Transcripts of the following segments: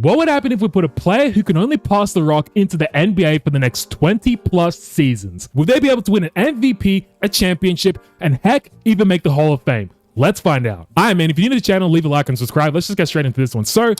What would happen if we put a player who can only pass the rock into the NBA for the next 20 plus seasons? Would they be able to win an MVP, a championship, and heck, even make the Hall of Fame? Let's find out. All right, man, if you're new to the channel, leave a like and subscribe. Let's just get straight into this one. So,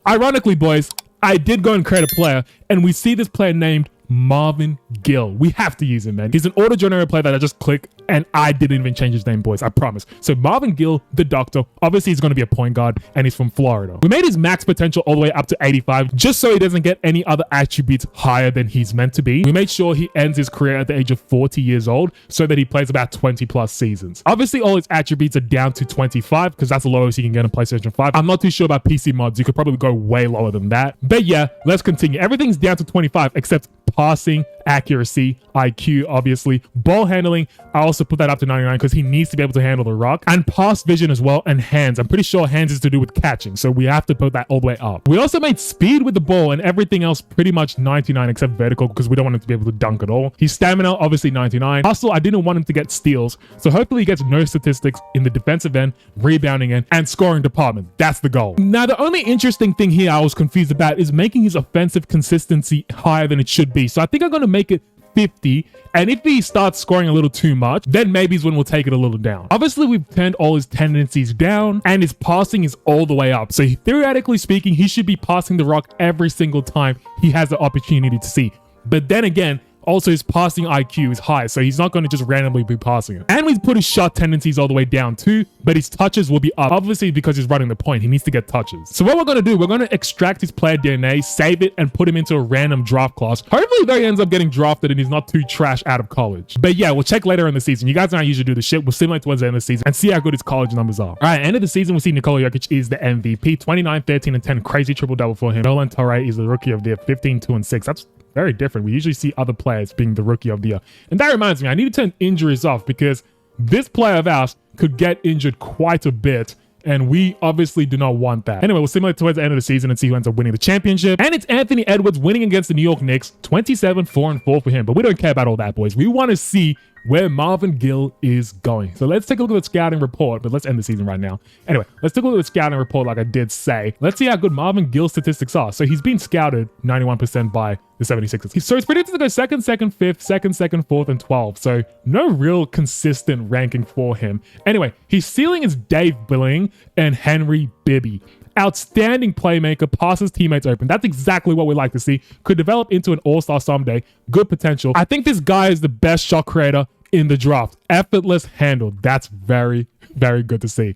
ironically, boys, I did go and create a player, and we see this player named Marvin Gill. We have to use him, man. He's an auto-generated player that I just clicked, and I didn't even change his name, boys. I promise. So Marvin Gill, the doctor, obviously he's going to be a point guard, and he's from Florida. We made his max potential all the way up to 85, just so he doesn't get any other attributes higher than he's meant to be. We made sure he ends his career at the age of 40 years old, so that he plays about 20 plus seasons. Obviously, all his attributes are down to 25, because that's the lowest you can get on PlayStation 5. I'm not too sure about PC mods. You could probably go way lower than that. But yeah, let's continue. Everything's down to 25, except passing, accuracy, IQ, obviously, ball handling. I also put that up to 99 because he needs to be able to handle the rock, and pass vision as well, and hands. I'm pretty sure hands is to do with catching, so we have to put that all the way up. We also made speed with the ball and everything else pretty much 99 except vertical, because we don't want him to be able to dunk at all. His stamina, obviously 99. Hustle, I didn't want him to get steals, so hopefully he gets no statistics in the defensive end, rebounding end, and scoring department. That's the goal. Now, the only interesting thing here I was confused about is making his offensive consistency higher than it should be. So I think I'm going to make it 50, and if he starts scoring a little too much, then maybe is when we'll take it a little down. Obviously, we've turned all his tendencies down, and his passing is all the way up. So theoretically speaking, he should be passing the rock every single time he has the opportunity to see. But then again, also his passing IQ is high, so he's not going to just randomly be passing it. And we've put his shot tendencies all the way down too, but his touches will be up, obviously because he's running the point. He needs to get touches. So what we're going to do, we're going to extract his player DNA, save it, and put him into a random draft class. Hopefully though he ends up getting drafted and he's not too trash out of college. But yeah, we'll check later in the season. You guys know I usually do the shit. We'll simulate towards the end of the season and see how good his college numbers are. All right, end of the season, we see Nikola Jokic is the MVP. 29, 13, and 10. Crazy triple-double for him. Nolan Torre is the rookie of the year. 15, 2, and 6. That's very different. We usually see other players being the rookie of the year. And that reminds me, I need to turn injuries off, because this player of ours could get injured quite a bit, and we obviously do not want that. Anyway, we'll simulate towards the end of the season and see who ends up winning the championship. And it's Anthony Edwards winning against the New York Knicks. 27, 4, and 4 for him. But we don't care about all that, boys. We want to see where Marvin Gill is going. So let's take a look at the scouting report, but let's end the season right now. Anyway, let's take a look at the scouting report like I did say. Let's see how good Marvin Gill's statistics are. So he's been scouted 91% by the 76ers. So it's predicted to go second, fifth, second, fourth, and 12. So no real consistent ranking for him. Anyway, his ceiling is Dave Billing and Henry Bibby. Outstanding playmaker, passes teammates open. That's exactly what we like to see. Could develop into an all-star someday. Good potential. I think this guy is the best shot creator in the draft. Effortless handle. That's very, very good to see.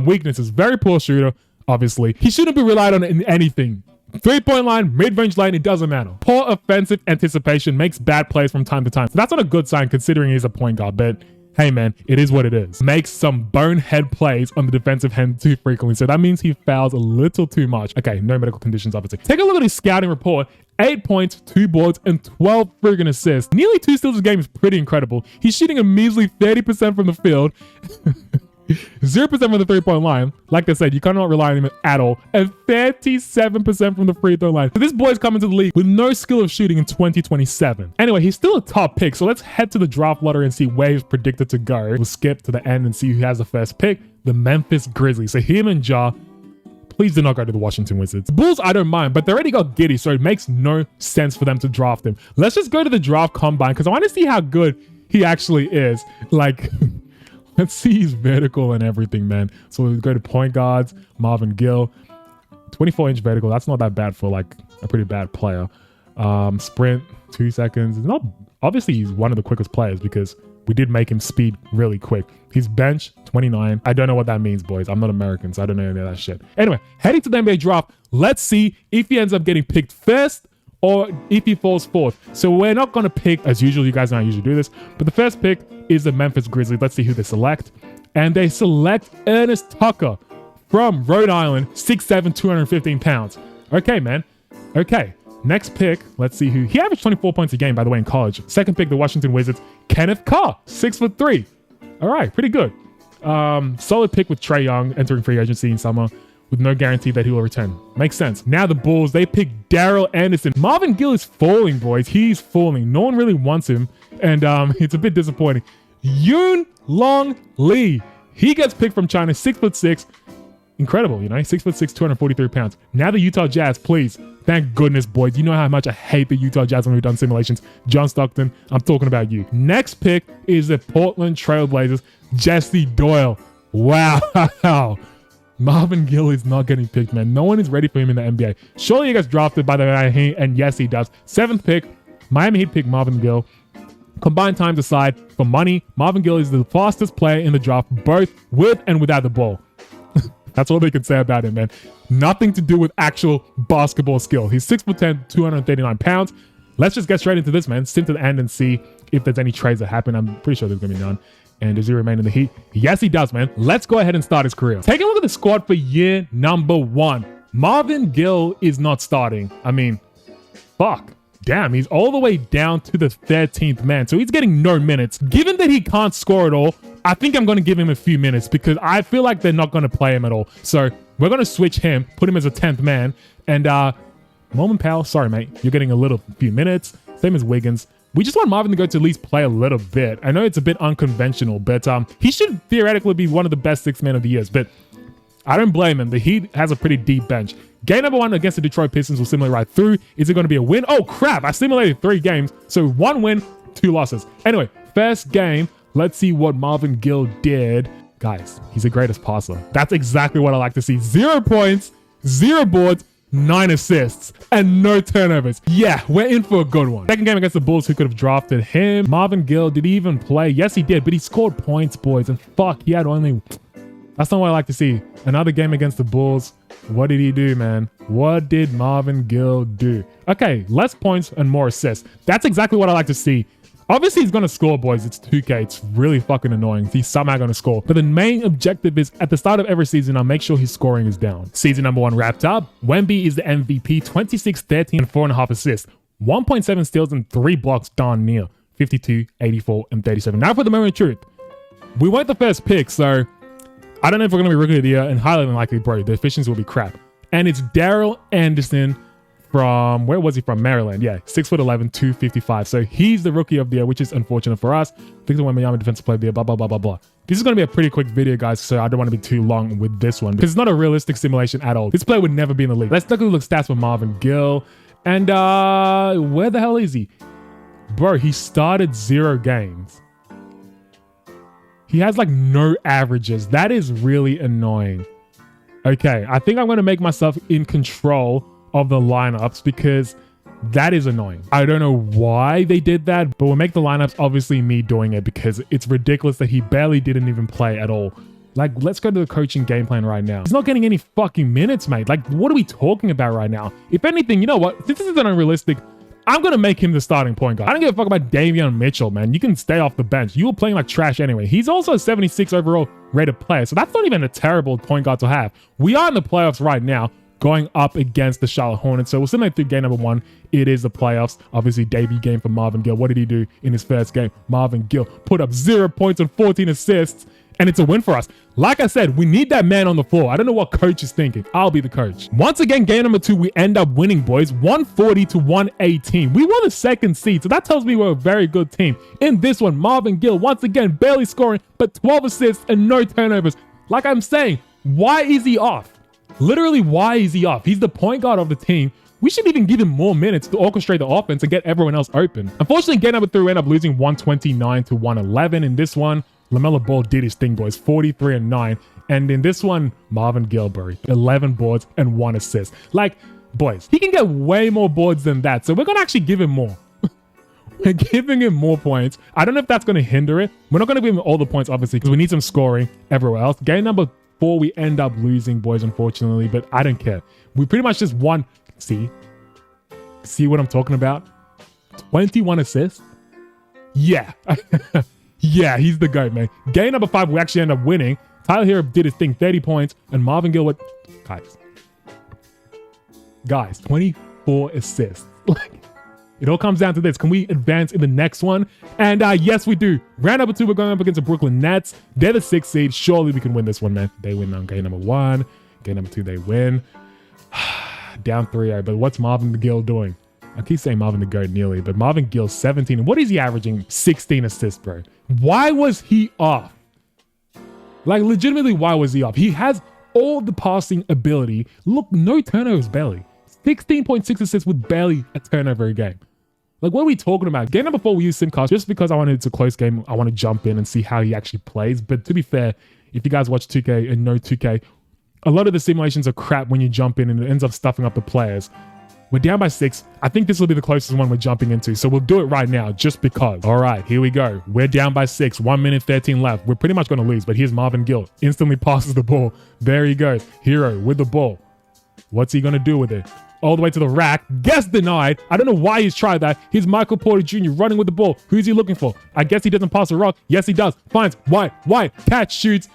Weaknesses, very poor shooter, obviously. He shouldn't be relied on in anything. 3-point line, mid-range line, it doesn't matter. Poor offensive anticipation, makes bad plays from time to time. So that's not a good sign considering he's a point guard, but hey man, it is what it is. Makes some bonehead plays on the defensive end too frequently, so that means he fouls a little too much. Okay, no medical conditions, obviously. Take a look at his scouting report. 8 points, 2 boards, and 12 friggin' assists. Nearly 2 steals a game is pretty incredible. He's shooting a measly 30% from the field. 0% from the 3-point line. Like I said, you cannot rely on him at all. And 37% from the free throw line. So this boy's coming to the league with no skill of shooting in 2027. Anyway, he's still a top pick. So let's head to the draft lottery and see where he's predicted to go. We'll skip to the end and see who has the first pick. The Memphis Grizzlies. So him and Ja. Please do not go to the Washington Wizards. The Bulls, I don't mind, but they already got Giddey, so it makes no sense for them to draft him. Let's just go to the draft combine, because I want to see how good he actually is. Like... Let's see his vertical and everything, man. So we'll go to point guards, Marvin Gill. 24-inch vertical. That's not that bad for like a pretty bad player. Sprint, 2 seconds. Not obviously he's one of the quickest players because we did make him speed really quick. His bench, 29. I don't know what that means, boys. I'm not American, so I don't know any of that shit. Anyway, heading to the NBA draft, let's see if he ends up getting picked first or if he falls fourth. So we're not going to pick, as usual, you guys know I usually do this, but the first pick is the Memphis Grizzlies. Let's see who they select. And they select Ernest Tucker from Rhode Island, 6'7", 215 pounds. Okay, man. Okay. Next pick, let's see who. He averaged 24 points a game, by the way, in college. Second pick, the Washington Wizards, Kenneth Carr, 6'3". All right, pretty good. Solid pick with Trae Young entering free agency in summer, with no guarantee that he will return. Makes sense. Now the Bulls, they pick Daryl Anderson. Marvin Gill is falling, boys. He's falling. No one really wants him, and it's a bit disappointing. Yoon Long Lee. He gets picked from China, 6'6". incredible, you know, 6'6", 243 pounds. Now the Utah Jazz, please. Thank goodness, boys. You know how much I hate the Utah Jazz when we've done simulations. John Stockton, I'm talking about you. Next pick is the Portland Trailblazers, Jesse Doyle. Wow. Marvin Gill is not getting picked, man. No one is ready for him in the NBA. Surely he gets drafted by the Miami, and yes, he does. 7th pick, Miami Heat pick Marvin Gill. Combined time aside, for money, Marvin Gill is the fastest player in the draft, both with and without the ball. That's all they can say about him, man. Nothing to do with actual basketball skill. He's 6'10", 239 pounds. Let's just get straight into this, man. Sit to the end and see if there's any trades that happen. I'm pretty sure there's going to be none. And does he remain in the Heat? Yes, he does, man. Let's go ahead and start his career. Take a look at the squad for year number 1. Marvin Gill is not starting. I mean, fuck. Damn, he's all the way down to the 13th man. So he's getting no minutes. Given that he can't score at all, I think I'm going to give him a few minutes because I feel like they're not going to play him at all. So we're going to switch him, put him as a 10th man. And Norman Powell, sorry, mate. You're getting a few minutes. Same as Wiggins. We just want Marvin to go to at least play a little bit. I know it's a bit unconventional, but he should theoretically be one of the best 6 men of the years. But I don't blame him. The Heat has a pretty deep bench. Game number 1 against the Detroit Pistons will simulate right through. Is it going to be a win? Oh, crap. I simulated 3 games. So 1 win, 2 losses. Anyway, first game. Let's see what Marvin Gill did. Guys, he's the greatest passer. That's exactly what I like to see. 0 points, 0 boards, 9 assists, and no turnovers. Yeah, we're in for a good one. Second game against the Bulls, who could have drafted him. Marvin Gill, did he even play? Yes, he did, but he scored points, boys. And fuck, he had only... That's not what I like to see. Another game against the Bulls. What did he do, man? What did Marvin Gill do? Okay, less points and more assists. That's exactly what I like to see. Obviously, he's going to score, boys. It's 2K. It's really fucking annoying. He's somehow going to score. But the main objective is, at the start of every season, I'll make sure his scoring is down. Season number 1 wrapped up. Wemby is the MVP. 26, 13, and 4.5 assists. 1.7 steals and 3 blocks darn near. 52, 84, and 37. Now for the moment of truth. We weren't the first pick, so I don't know if we're going to be rookie of the year, and highly unlikely, bro. The efficiency will be crap. And it's Daryl Anderson from, where was he from? Maryland. Yeah, 6'11", 255. So he's the rookie of the year, which is unfortunate for us. Victor Wembanyama, defensive player of the year, blah, blah, blah, blah, blah. This is going to be a pretty quick video, guys, so I don't want to be too long with this one because it's not a realistic simulation at all. This player would never be in the league. Let's take a look at stats for Marvin Gill. And where the hell is he? Bro, he started 0 games. He has like no averages. That is really annoying. Okay, I think I'm going to make myself in control of the lineups because that is annoying. I don't know why they did that, but we'll make the lineups obviously me doing it because it's ridiculous that he barely didn't even play at all. Like, let's go to the coaching game plan right now. He's not getting any fucking minutes, mate. Like, what are we talking about right now? If anything, you know what? This isn't unrealistic. I'm going to make him the starting point guard. I don't give a fuck about Davion Mitchell, man. You can stay off the bench. You were playing like trash anyway. He's also a 76 overall rated player, so that's not even a terrible point guard to have. We are in the playoffs right now, going up against the Charlotte Hornets. So we'll simulate through game number 1. It is the playoffs. Obviously, debut game for Marvin Gill. What did he do in his first game? Marvin Gill put up 0 points and 14 assists, and it's a win for us. Like I said, we need that man on the floor. I don't know what coach is thinking. I'll be the coach. Once again, game number 2, we end up winning, boys. 140 to 118. We won the 2nd seed, so that tells me we're a very good team. In this one, Marvin Gill, once again, barely scoring, but 12 assists and no turnovers. Like I'm saying, why is he off? Literally, why is he off? He's the point guard of the team. We should even give him more minutes to orchestrate the offense and get everyone else open. Unfortunately, game number 3, we end up losing 129 to 111. In this one, LaMelo Ball did his thing, boys. 43 and 9. And in this one, Marvin Gilbert, 11 boards and 1 assist. Like, boys, he can get way more boards than that. So we're going to actually give him more. We're giving him more points. I don't know if that's going to hinder it. We're not going to give him all the points, obviously, because we need some scoring everywhere else. Game number 4, we end up losing, boys, unfortunately, but I don't care. We pretty much just won. See what I'm talking about? 21 assists? Yeah. Yeah, he's the GOAT, man. Game number 5, we actually end up winning. Tyler Hero did his thing, 30 points, and Marvin Gill with... Guys, 24 assists. Like, it all comes down to this. Can we advance in the next one? And yes, we do. Round number 2, we're going up against the Brooklyn Nets. They're the 6th seed. Surely we can win this one, man. They win on game number 1. Game number 2, they win. Down 3-0. But what's Marvin Gill doing? I keep saying Marvin the GOAT nearly, but Marvin Gill 17. And what is he averaging? 16 assists, bro. Why was he off? Like, legitimately, why was he off? He has all the passing ability. Look, no turnovers barely. 16.6 assists with barely a turnover a game. Like, what are we talking about? Game number 4, we use Simcast just because I wanted it's a close game. I want to jump in and see how he actually plays. But to be fair, if you guys watch 2K and know 2K, a lot of the simulations are crap when you jump in and it ends up stuffing up the players. We're down by 6. I think this will be the closest one we're jumping into. So we'll do it right now just because. All right, here we go. We're down by 6. 1 minute 13 left. We're pretty much going to lose, but here's Marvin Gill. Instantly passes the ball. There he goes. Hero with the ball. What's he going to do with it? All the way to the rack. Gets denied. I don't know why he's tried that. Here's Michael Porter Jr. running with the ball. Who's he looking for? I guess he doesn't pass the rock. Yes, he does. Finds White. Catch, shoots.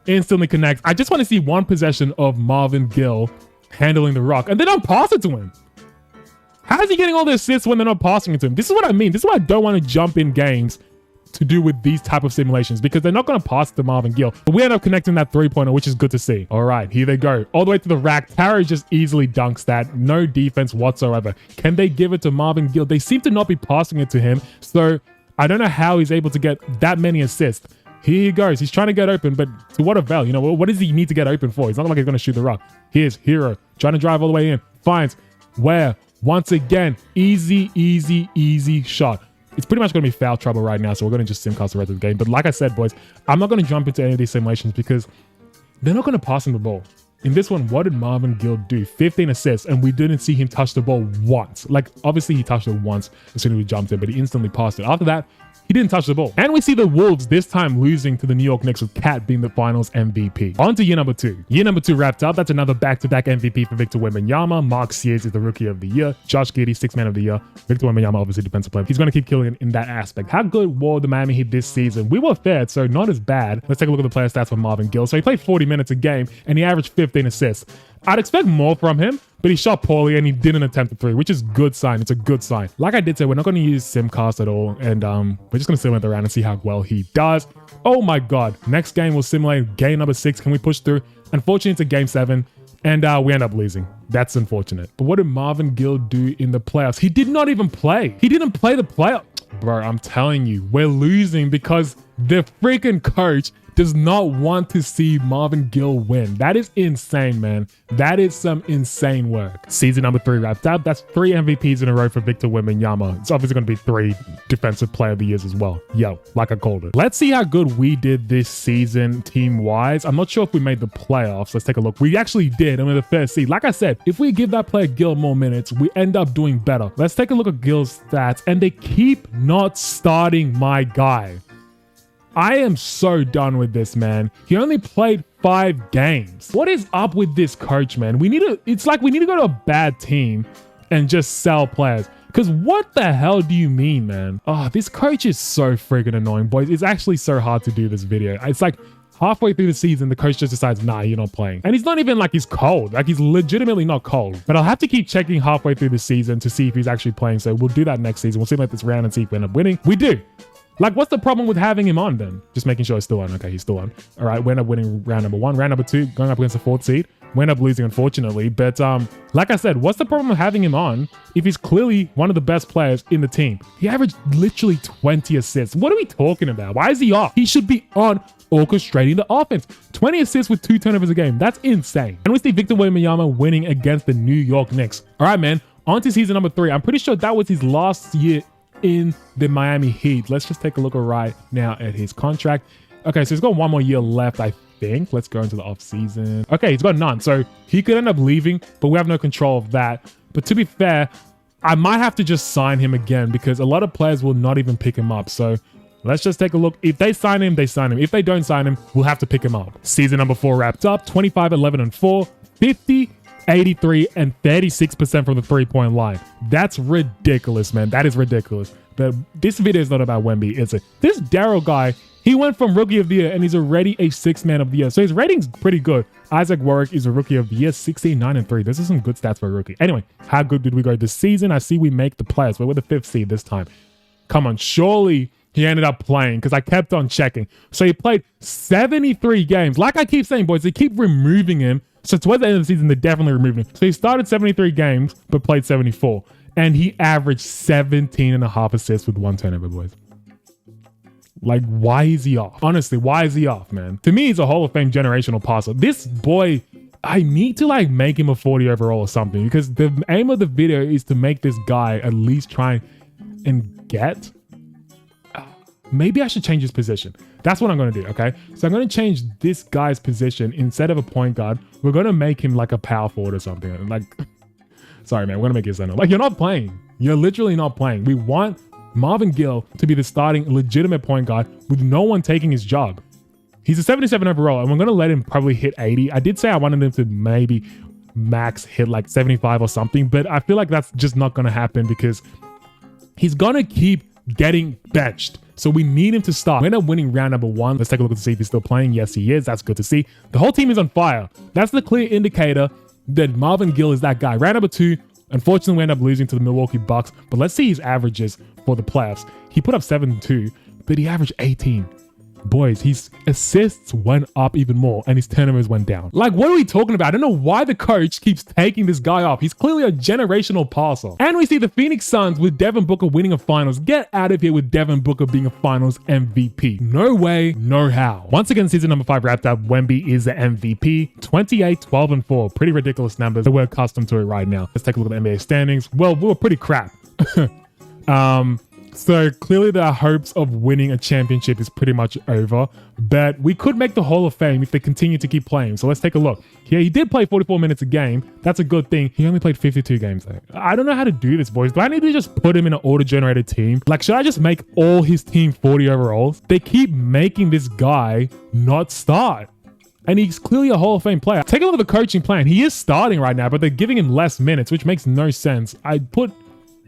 Instantly connects. I just want to see one possession of Marvin Gill handling the rock. And they don't pass it to him. How is he getting all the assists when they're not passing it to him? This is what I mean. This is why I don't want to jump in games to do with these type of simulations, because they're not going to pass to Marvin Gill. But we end up connecting that 3-pointer, which is good to see. All right, here they go. All the way to the rack. Tara just easily dunks that. No defense whatsoever. Can they give it to Marvin Gill? They seem to not be passing it to him. So I don't know how he's able to get that many assists. Here he goes. He's trying to get open, but to what avail? You know, what does he need to get open for? It's not like he's going to shoot the rock. Here's Hero trying to drive all the way in. Finds where? Once again, easy shot. It's pretty much going to be foul trouble right now, so we're going to just simcast the rest of the game. But like I said, boys, I'm not going to jump into any of these simulations because they're not going to pass him the ball. In this one, what did Marvin Gill do? 15 assists, and we didn't see him touch the ball once. Like, obviously, he touched it once as soon as we jumped in, but he instantly passed it. After that, he didn't touch the ball. And we see the Wolves this time losing to the New York Knicks with Cat being the finals MVP. On to year number 2. Year number 2 wrapped up. That's another back-to-back MVP for Victor Wembanyama. Mark Sears is the Rookie of the Year. Josh Giddey, 6th Man of the Year. Victor Wembanyama, obviously defensive player. He's going to keep killing in that aspect. How good were the Miami Heat this season? We were fair, so not as bad. Let's take a look at the player stats for Marvin Gill. So he played 40 minutes a game, and he averaged 15 assists. I'd expect more from him, but he shot poorly and he didn't attempt a 3, which is a good sign. It's a good sign. Like I did say, we're not going to use Simcast at all, and we're just going to simulate around and see how well he does. Oh my God. Next game, we'll simulate game number 6. Can we push through? Unfortunately, it's a game 7, and we end up losing. That's unfortunate. But what did Marvin Gill do in the playoffs? He did not even play. He didn't play the playoff. Bro, I'm telling you, we're losing because the freaking coach does not want to see Marvin Gill win. That is insane, man. That is some insane work. Season number 3 wrapped up. That's 3 MVPs in a row for Victor Wembanyama. It's obviously going to be 3 Defensive Player of the Years as well. Yo, like I called it. Let's see how good we did this season team-wise. I'm not sure if we made the playoffs. Let's take a look. We actually did, and we're the first seed. Like I said, if we give that player Gill more minutes, we end up doing better. Let's take a look at Gill's stats, and they keep not starting my guy. I am so done with this, man. He only played 5 games. What is up with this coach, man? It's like we need to go to a bad team and just sell players. Because what the hell do you mean, man? Oh, this coach is so freaking annoying, boys. It's actually so hard to do this video. It's like halfway through the season, the coach just decides, nah, you're not playing. And he's not even like he's cold. Like he's legitimately not cold. But I'll have to keep checking halfway through the season to see if he's actually playing. So we'll do that next season. We'll simulate this round and see if we end up winning. We do. Like, what's the problem with having him on then? Just making sure he's still on. Okay, he's still on. All right, we end up winning round number 1. Round number 2, going up against the 4th seed. We end up losing, unfortunately. But like I said, what's the problem with having him on if he's clearly one of the best players in the team? He averaged literally 20 assists. What are we talking about? Why is he off? He should be on orchestrating the offense. 20 assists with 2 turnovers a game. That's insane. And we see Victor Wembanyama winning against the New York Knicks. All right, man. On to season number 3. I'm pretty sure that was his last year in the Miami Heat. Let's just take a look right now at his contract. Okay, so he's got 1 more year left, I think. Let's go into the off season. Okay, he's got none. So he could end up leaving, but we have no control of that. But to be fair, I might have to just sign him again because a lot of players will not even pick him up. So let's just take a look. If they sign him, they sign him. If they don't sign him, we'll have to pick him up. Season number 4 wrapped up. 25, 11, and 4. 50, 83, and 36% from the 3-point line. That's ridiculous, man. That is ridiculous. But this video is not about Wemby, is it? This Daryl guy, he went from Rookie of the Year and he's already a 6th Man of the Year. So his rating's pretty good. Isaac Warwick is a Rookie of the Year, 16, 9, and 3. This is some good stats for a rookie. Anyway, how good did we go this season? I see we make the playoffs, but we're the 5th seed this time. Come on, surely he ended up playing because I kept on checking. So he played 73 games. Like I keep saying, boys, they keep removing him. So towards the end of the season, they definitely removed him. So he started 73 games, but played 74. And he averaged 17.5 assists with 1 turnover, boys. Like, why is he off? Honestly, why is he off, man? To me, he's a Hall of Fame generational passer. This boy, I need to like make him a 40 overall or something, because the aim of the video is to make this guy at least try and get. Maybe I should change his position. That's what I'm going to do, okay? So I'm going to change this guy's position. Instead of a point guard, we're going to make him like a power forward or something. Like, sorry, man, we're going to make it center. Like, you're not playing. You're literally not playing. We want Marvin Gill to be the starting legitimate point guard with no one taking his job. He's a 77 overall, and we're going to let him probably hit 80. I did say I wanted him to maybe max hit like 75 or something, but I feel like that's just not going to happen because he's going to keep getting benched. So we need him to start. We end up winning round number 1. Let's take a look to see if he's still playing. Yes, he is. That's good to see. The whole team is on fire. That's the clear indicator that Marvin Gill is that guy. Round number 2, unfortunately, we end up losing to the Milwaukee Bucks, but let's see his averages for the playoffs. He put up 7-2, but he averaged 18. Boys, his assists went up even more and his turnovers went down. Like, what are we talking about? I don't know why the coach keeps taking this guy off. He's clearly a generational passer. And we see the Phoenix Suns with Devin Booker winning a finals. Get out of here with Devin Booker being a finals MVP. No way, no how. Once again, season number 5 wrapped up. Wemby is the MVP. 28, 12, and 4. Pretty ridiculous numbers. We're accustomed to it right now. Let's take a look at the NBA standings. Well, we were pretty crap. So clearly the hopes of winning a championship is pretty much over, but we could make the Hall of Fame if they continue to keep playing. So let's take a look. Yeah, he did play 44 minutes a game. That's a good thing. He only played 52 games though. I don't know how to do this, boys. Do I need to just put him in an auto-generated team? Like, should I just make all his team 40 overalls? They keep making this guy not start. And he's clearly a Hall of Fame player. Take a look at the coaching plan. He is starting right now, but they're giving him less minutes, which makes no sense. I put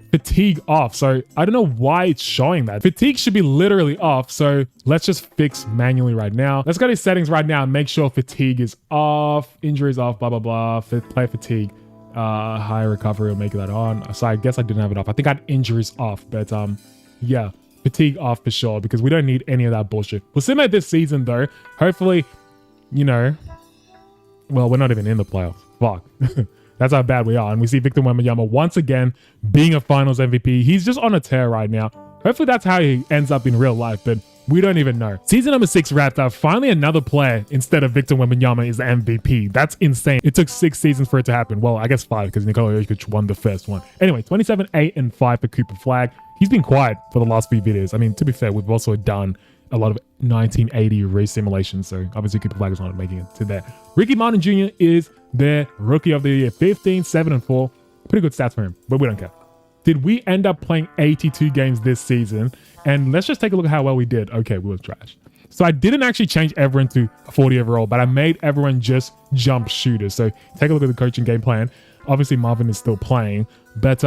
fatigue off, so I don't know why it's showing that. Fatigue should be literally off, so let's just fix manually right now. Let's go to settings right now and make sure fatigue is off, injuries off, blah, blah, blah, player fatigue, high recovery, will make that on. So I guess I didn't have it off. I think I had injuries off, but yeah, fatigue off for sure, because we don't need any of that bullshit. We'll simulate this season though. Hopefully, you know, well, we're not even in the playoffs. Fuck. That's how bad we are. And we see Victor Wembanyama once again being a finals MVP. He's just on a tear right now. Hopefully that's how he ends up in real life, but we don't even know. Season number 6 wrapped up. Finally, another player instead of Victor Wembanyama is the MVP. That's insane. It took 6 seasons for it to happen. Well, I guess 5 because Nikola Jokic won the first one. Anyway, 27, 8, and 5 for Cooper Flag. He's been quiet for the last few videos. I mean, to be fair, we've also done a lot of 1980 race simulations, so obviously Cooper Flag is not making it to there. Ricky Martin Jr. is their Rookie of the Year. 15, 7, and 4. Pretty good stats for him, but we don't care. Did we end up playing 82 games this season? And let's just take a look at how well we did. Okay, we were trash. So I didn't actually change everyone to 40 overall, but I made everyone just jump shooters. So take a look at the coaching game plan. Obviously Marvin is still playing, but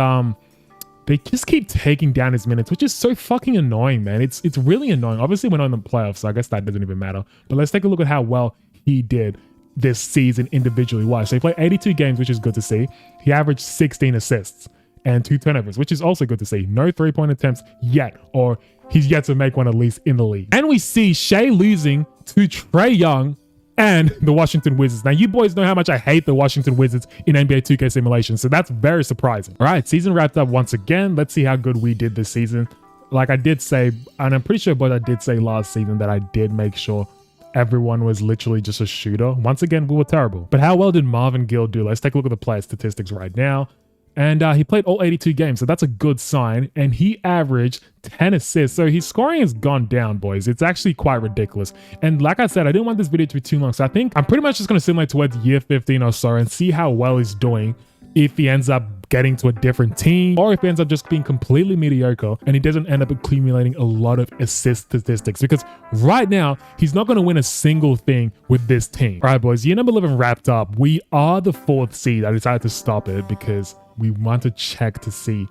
they just keep taking down his minutes, which is so fucking annoying, man. It's really annoying. Obviously, we're not in the playoffs, so I guess that doesn't even matter. But let's take a look at how well he did this season individually wise. So he played 82 games, which is good to see. He averaged 16 assists and 2 turnovers, which is also good to see. No 3-point attempts yet, or he's yet to make one at least in the league. And we see Shea losing to Trae Young and the Washington Wizards. Now, you boys know how much I hate the Washington Wizards in NBA 2K simulation, so that's very surprising. All right, season wrapped up once again. Let's see how good we did this season. Like I did say, and I'm pretty sure but I did say last season that I did make sure everyone was literally just a shooter. Once again, we were terrible. But how well did Marvin Gill do? Let's take a look at the player statistics right now. And he played all 82 games, so that's a good sign. And he averaged 10 assists. So his scoring has gone down, boys. It's actually quite ridiculous. And like I said, I didn't want this video to be too long. So I think I'm pretty much just going to simulate towards year 15 or so and see how well he's doing if he ends up getting to a different team, or if he ends up just being completely mediocre and he doesn't end up accumulating a lot of assist statistics, because right now he's not going to win a single thing with this team. All right, boys, year number 11 wrapped up. We are the 4th seed. I decided to stop it because we want to check to see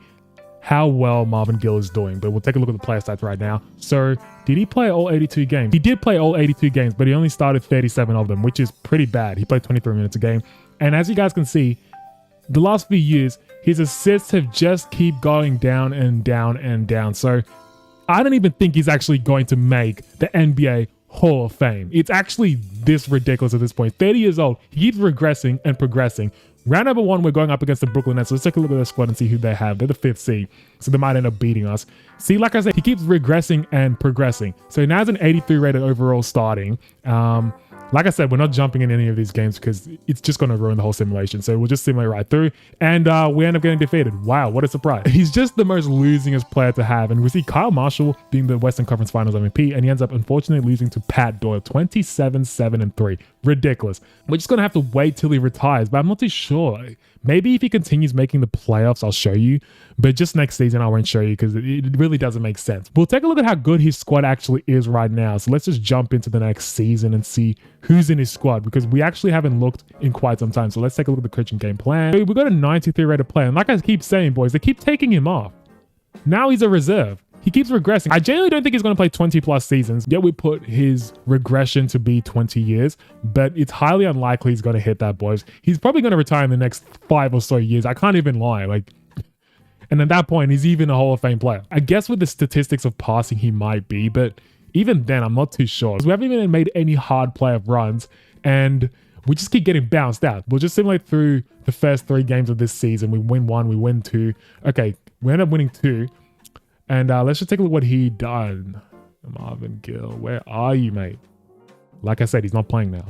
how well Marvin Gill is doing, but we'll take a look at the player stats right now. So did he play all 82 games? He did play all 82 games, but he only started 37 of them, which is pretty bad. He played 23 minutes a game. And as you guys can see, the last few years, his assists have just keep going down and down and down. So I don't even think he's actually going to make the NBA Hall of Fame. It's actually this ridiculous at this point. 30 years old, he keeps regressing and progressing. Round number 1, we're going up against the Brooklyn Nets. So let's take a look at their squad and see who they have. They're the 5th seed, so they might end up beating us. See, like I said, he keeps regressing and progressing. So now it's an 83 rated overall starting. Like I said, we're not jumping in any of these games because it's just going to ruin the whole simulation. So we'll just simulate right through and we end up getting defeated. Wow, what a surprise. He's just the most losingest player to have. And we see Kyle Marshall being the Western Conference Finals MVP, and he ends up unfortunately losing to Pat Doyle, 27-7-3. Ridiculous. We're just going to have to wait till he retires, but I'm not too sure. Maybe if he continues making the playoffs, I'll show you. But just next season, I won't show you because it really doesn't make sense. We'll take a look at how good his squad actually is right now. So let's just jump into the next season and see who's in his squad because we actually haven't looked in quite some time. So let's take a look at the coaching game plan. We've got a 93 rated player. And like I keep saying, boys, they keep taking him off. Now he's a reserve. He keeps regressing. I genuinely don't think he's going to play 20 plus seasons. Yet we put his regression to be 20 years, but it's highly unlikely he's going to hit that, boys. He's probably going to retire in the next 5 or so years. I can't even lie. And at that point, he's even a Hall of Fame player. I guess with the statistics of passing, he might be, but even then, I'm not too sure. We haven't even made any hard playoff runs, and we just keep getting bounced out. We'll just simulate through the first 3 games of this season. We win 1, we win 2. Okay, we end up winning 2. And let's just take a look at what he done. Marvin Gill, where are you, mate? Like I said, he's not playing now.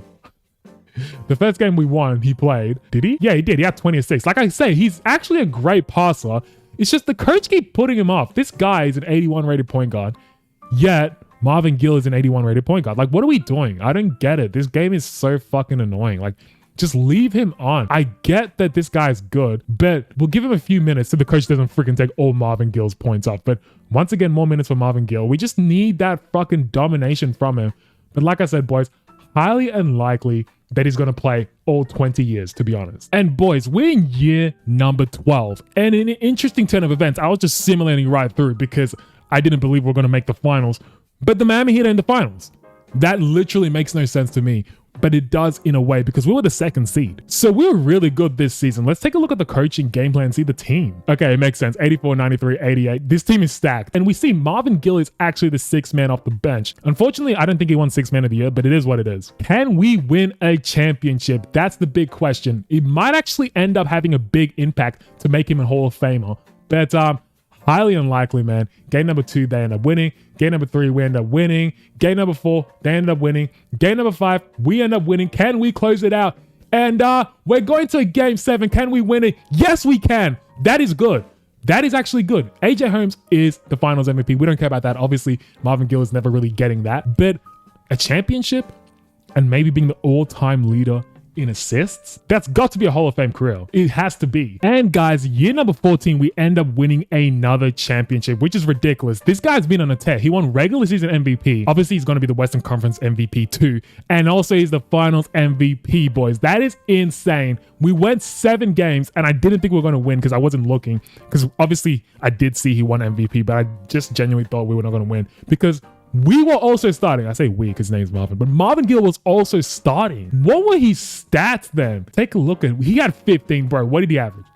The first game we won, he played. Did he? Yeah, he did. He had 20 assists. Like I say, he's actually a great passer. It's just the coach keep putting him off. This guy is an 81 rated point guard, yet Marvin Gill is an 81 rated point guard. Like, what are we doing? I don't get it. This game is so fucking annoying. Like, just leave him on. I get that this guy's good, but we'll give him a few minutes so the coach doesn't freaking take all Marvin Gill's points off. But once again, more minutes for Marvin Gill. We just need that fucking domination from him. But like I said, boys, highly unlikely that he's going to play all 20 years, to be honest. And boys, we're in year number 12. And in an interesting turn of events, I was just simulating right through because I didn't believe we were going to make the finals. But the Miami Heat are in the finals. That literally makes no sense to me. But it does in a way because we were the 2nd seed. So we were really good this season. Let's take a look at the coaching game plan and see the team. Okay, it makes sense. 84, 93, 88. This team is stacked. And we see Marvin Gill is actually the 6th man off the bench. Unfortunately, I don't think he won 6th man of the year, but it is what it is. Can we win a championship? That's the big question. It might actually end up having a big impact to make him a Hall of Famer. But highly unlikely, man. Game number 2, they end up winning. Game number 3, we end up winning. Game number 4, they end up winning. Game number 5, we end up winning. Can we close it out? And we're going to game 7. Can we win it? Yes, we can. That is good. That is actually good. AJ Holmes is the finals MVP. We don't care about that. Obviously, Marvin Gill is never really getting that. But a championship and maybe being the all-time leader in assists, that's got to be a Hall of Fame career. It has to be. And guys, year number 14, we end up winning another championship, which is ridiculous. This guy's been on a tear. He won regular season MVP. Obviously, he's going to be the Western Conference MVP too. And also he's the finals MVP, boys. That is insane. We went 7 games and I didn't think we were going to win because I wasn't looking. Because obviously I did see he won MVP, but I just genuinely thought we were not going to win because we were also starting. I say we because his name's Marvin, but Marvin Gill was also starting. What were his stats then? Take a look at, he had 15, bro. What did he average?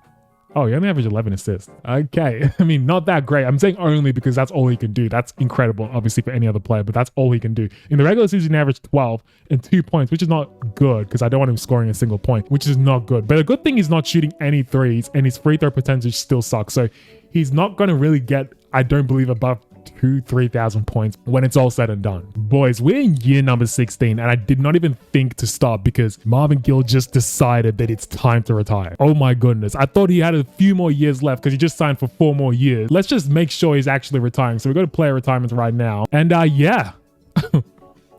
Oh, he only averaged 11 assists. Okay. I mean, not that great. I'm saying only because that's all he can do. That's incredible, obviously, for any other player, but that's all he can do. In the regular season, he averaged 12 and 2 points, which is not good because I don't want him scoring a single point, which is not good. But a good thing he's not shooting any threes and his free throw percentage still sucks. So he's not going to really get, I don't believe, above 2,000-3,000 points when it's all said and done. Boys, we're in year number 16 and I did not even think to stop because Marvin Gill just decided that it's time to retire. Oh my goodness. I thought he had a few more years left because he just signed for 4 more years. Let's just make sure he's actually retiring. So we're going to player retirements right now. And yeah.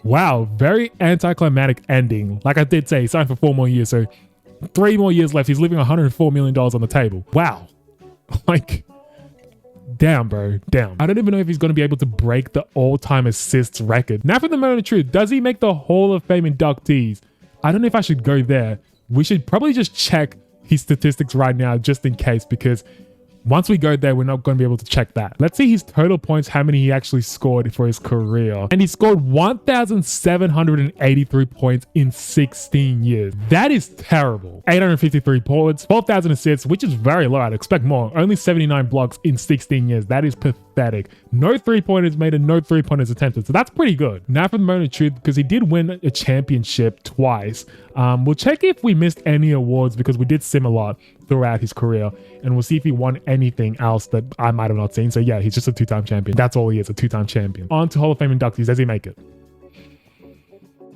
Wow, very anticlimactic ending. Like I did say, he signed for 4 more years. So 3 more years left. He's leaving $104 million on the table. Wow. Like, damn, bro. Damn. I don't even know if he's going to be able to break the all-time assists record. Now for the moment of truth, does he make the Hall of Fame inductees? I don't know if I should go there. We should probably just check his statistics right now just in case because once we go there, we're not going to be able to check that. Let's see his total points, how many he actually scored for his career. And he scored 1,783 points in 16 years. That is terrible. 853 points, 12,000 assists, which is very low. I'd expect more. Only 79 blocks in 16 years. That is pathetic. pathetic. No three-pointers made and no three-pointers attempted. So that's pretty good. Now for the moment of truth, because he did win a championship twice. We'll check if we missed any awards because we did sim a lot throughout his career, and we'll see if he won anything else that I might have not seen. So yeah, he's just a two-time champion. That's all he is, a two-time champion. On to Hall of Fame inductees. Does he make it?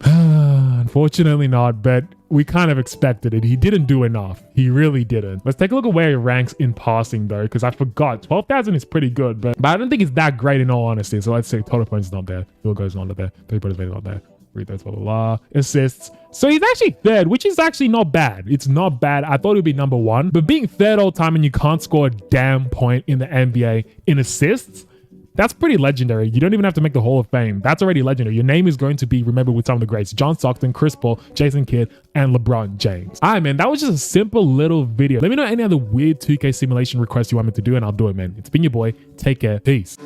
Unfortunately not, but we kind of expected it. He didn't do enough. He really didn't. Let's take a look at where he ranks in passing though, because I forgot. 12,000 is pretty good, but I don't think it's that great in all honesty. So let's say total points is not there. Field goals not there. 3-pointers made not there. Free throws, blah, blah, blah. Assists. So he's actually third, which is actually not bad. It's not bad. I thought he'd be number one, but being third all time and you can't score a damn point in the NBA in assists, that's pretty legendary. You don't even have to make the Hall of Fame. That's already legendary. Your name is going to be remembered with some of the greats. John Stockton, Chris Paul, Jason Kidd, and LeBron James. All right, man. That was just a simple little video. Let me know any other weird 2K simulation requests you want me to do, and I'll do it, man. It's been your boy. Take care. Peace.